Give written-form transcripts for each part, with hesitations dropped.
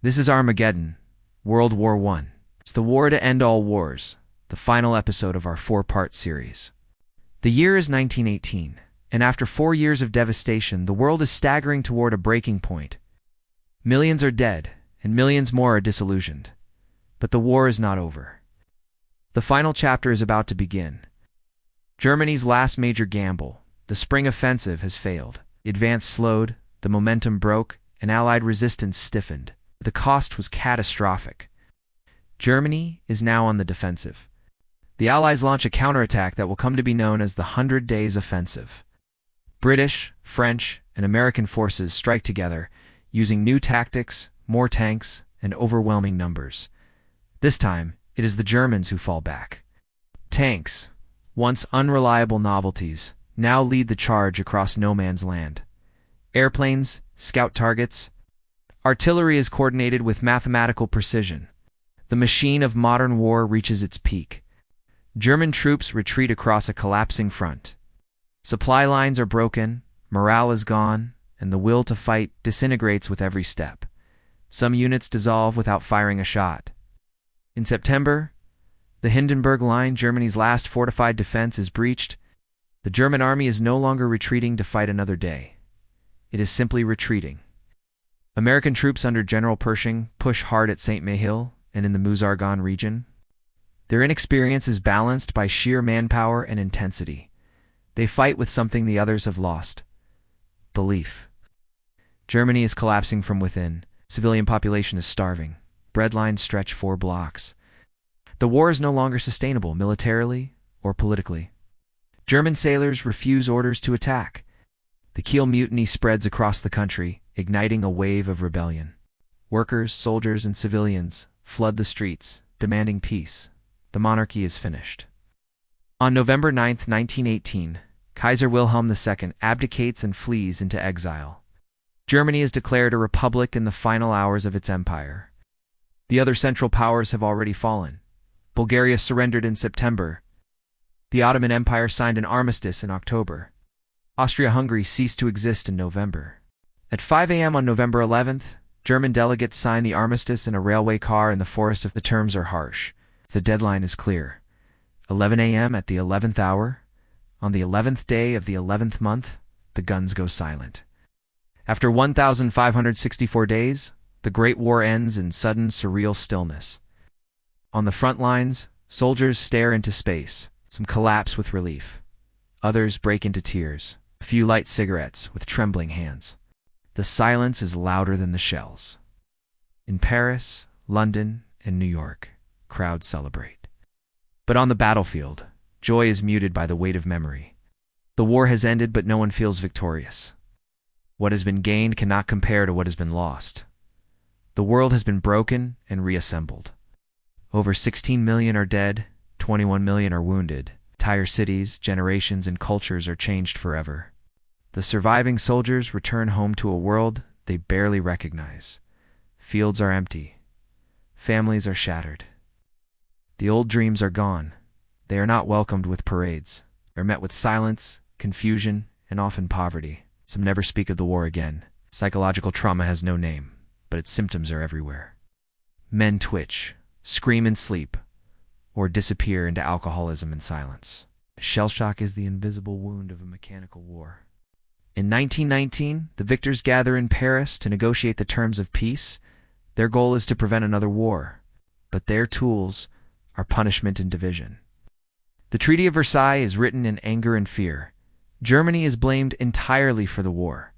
This is Armageddon, World War I. It's the war to end all wars, the final episode of our four-part series. The year is 1918, and after 4 years of devastation, the world is staggering toward a breaking point. Millions are dead, and millions more are disillusioned. But the war is not over. The final chapter is about to begin. Germany's last major gamble, the spring offensive, has failed. The advance slowed, the momentum broke, and Allied resistance stiffened. The cost was catastrophic. Germany is now on the defensive. The Allies launch a counterattack that will come to be known as the 100 Days Offensive. British, French, and American forces strike together, using new tactics, more tanks, and overwhelming numbers. This time, it is the Germans who fall back. Tanks, once unreliable novelties, now lead the charge across no man's land. Airplanes, scout targets. Artillery is coordinated with mathematical precision. The machine of modern war reaches its peak. German troops retreat across a collapsing front. Supply lines are broken, morale is gone, and the will to fight disintegrates with every step. Some units dissolve without firing a shot. In September, the Hindenburg Line, Germany's last fortified defense, is breached. The German army is no longer retreating to fight another day. It is simply retreating. American troops under General Pershing push hard at St. Mihiel and in the Meuse-Argonne region. Their inexperience is balanced by sheer manpower and intensity. They fight with something the others have lost: belief. Germany is collapsing from within. Civilian population is starving. Bread lines stretch 4 blocks. The war is no longer sustainable militarily or politically. German sailors refuse orders to attack. The Kiel Mutiny spreads across the country, igniting a wave of rebellion. Workers, soldiers, and civilians flood the streets, demanding peace. The monarchy is finished. On November 9, 1918, Kaiser Wilhelm II abdicates and flees into exile. Germany is declared a republic in the final hours of its empire. The other Central Powers have already fallen. Bulgaria surrendered in September. The Ottoman Empire signed an armistice in October. Austria-Hungary ceased to exist in November. At 5 a.m. on November 11th, German delegates sign the armistice in a railway car in the forest. The terms are harsh. The deadline is clear. 11 a.m. at the 11th hour. On the 11th day of the 11th month, the guns go silent. After 1,564 days, the Great War ends in sudden, surreal stillness. On the front lines, soldiers stare into space. Some collapse with relief. Others break into tears. A few light cigarettes with trembling hands. The silence is louder than the shells. In Paris, London, and New York, crowds celebrate. But on the battlefield, joy is muted by the weight of memory. The war has ended, but no one feels victorious. What has been gained cannot compare to what has been lost. The world has been broken and reassembled. Over 16 million are dead, 21 million are wounded. Entire cities, generations, and cultures are changed forever. The surviving soldiers return home to a world they barely recognize. Fields are empty. Families are shattered. The old dreams are gone. They are not welcomed with parades. They are met with silence, confusion, and often poverty. Some never speak of the war again. Psychological trauma has no name, but its symptoms are everywhere. Men twitch, scream in sleep, or disappear into alcoholism and silence. Shell shock is the invisible wound of a mechanical war. In 1919, the victors gather in Paris to negotiate the terms of peace. Their goal is to prevent another war, but their tools are punishment and division. The Treaty of Versailles is written in anger and fear. Germany is blamed entirely for the war.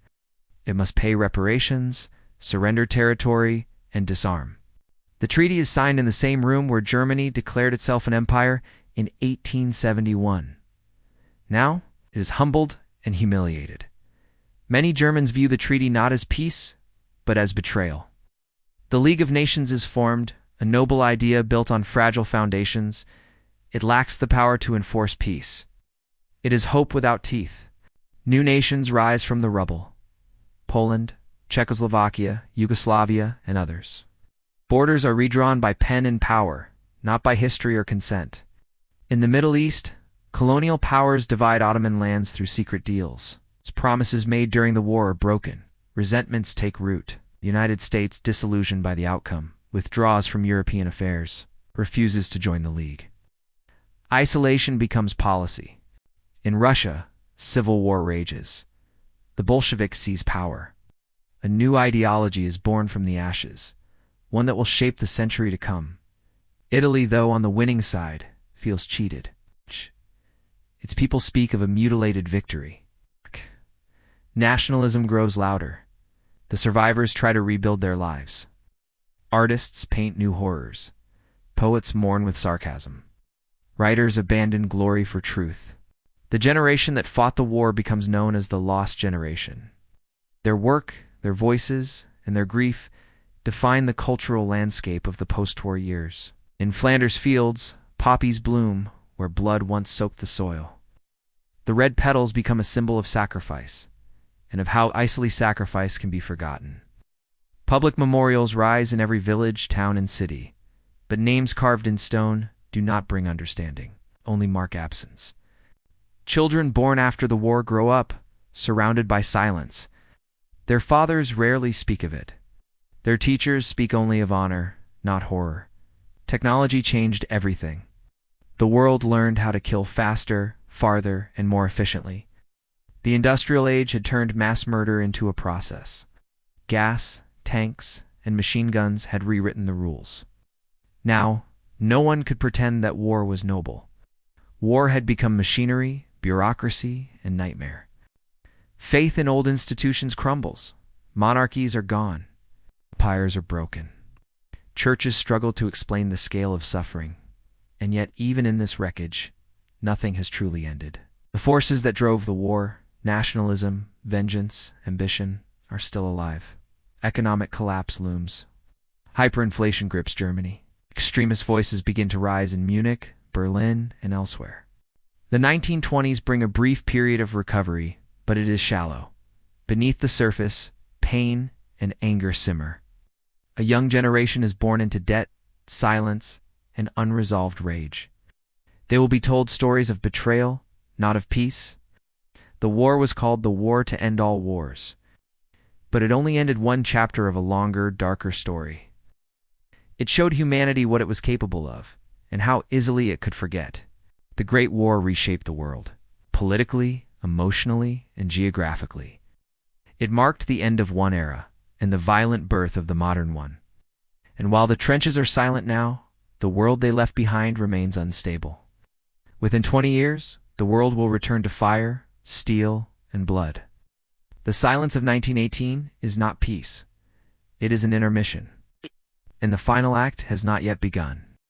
It must pay reparations, surrender territory, and disarm. The treaty is signed in the same room where Germany declared itself an empire in 1871. Now, it is humbled and humiliated. Many Germans view the treaty not as peace, but as betrayal. The League of Nations is formed, a noble idea built on fragile foundations. It lacks the power to enforce peace. It is hope without teeth. New nations rise from the rubble: Poland, Czechoslovakia, Yugoslavia, and others. Borders are redrawn by pen and power, not by history or consent. In the Middle East, colonial powers divide Ottoman lands through secret deals. Promises made during the war are broken. Resentments take root. The United States, disillusioned by the outcome, withdraws from European affairs, refuses to join the League. Isolation becomes policy. In Russia, civil war rages. The Bolsheviks seize power. A new ideology is born from the ashes, one that will shape the century to come. Italy, though on the winning side, feels cheated. Its people speak of a mutilated victory. Nationalism grows louder. The survivors try to rebuild their lives. Artists paint new horrors. Poets mourn with sarcasm. Writers abandon glory for truth. The generation that fought the war becomes known as the lost generation. Their work, their voices, and their grief define the cultural landscape of the post-war years. In Flanders fields, poppies bloom where blood once soaked the soil. The red petals become a symbol of sacrifice, and of how easily sacrifice can be forgotten. Public memorials rise in every village, town, and city, but names carved in stone do not bring understanding, only mark absence. Children born after the war grow up, surrounded by silence. Their fathers rarely speak of it. Their teachers speak only of honor, not horror. Technology changed everything. The world learned how to kill faster, farther, and more efficiently. The industrial age had turned mass murder into a process. Gas, tanks, and machine guns had rewritten the rules. Now, no one could pretend that war was noble. War had become machinery, bureaucracy, and nightmare. Faith in old institutions crumbles. Monarchies are gone. Empires are broken. Churches struggle to explain the scale of suffering. And yet, even in this wreckage, nothing has truly ended. The forces that drove the war, nationalism, vengeance, ambition, are still alive. Economic collapse looms. Hyperinflation grips Germany. Extremist voices begin to rise in Munich, Berlin, and elsewhere. The 1920s bring a brief period of recovery, but it is shallow. Beneath the surface, pain and anger simmer. A young generation is born into debt, silence, and unresolved rage. They will be told stories of betrayal, not of peace. The war was called the war to end all wars, but it only ended one chapter of a longer, darker story. It showed humanity what it was capable of, and how easily it could forget. The Great War reshaped the world, politically, emotionally, and geographically. It marked the end of one era, and the violent birth of the modern one. And while the trenches are silent now, the world they left behind remains unstable. Within 20 years, the world will return to fire, steel, and blood. The silence of 1918 is not peace. It is an intermission. And the final act has not yet begun.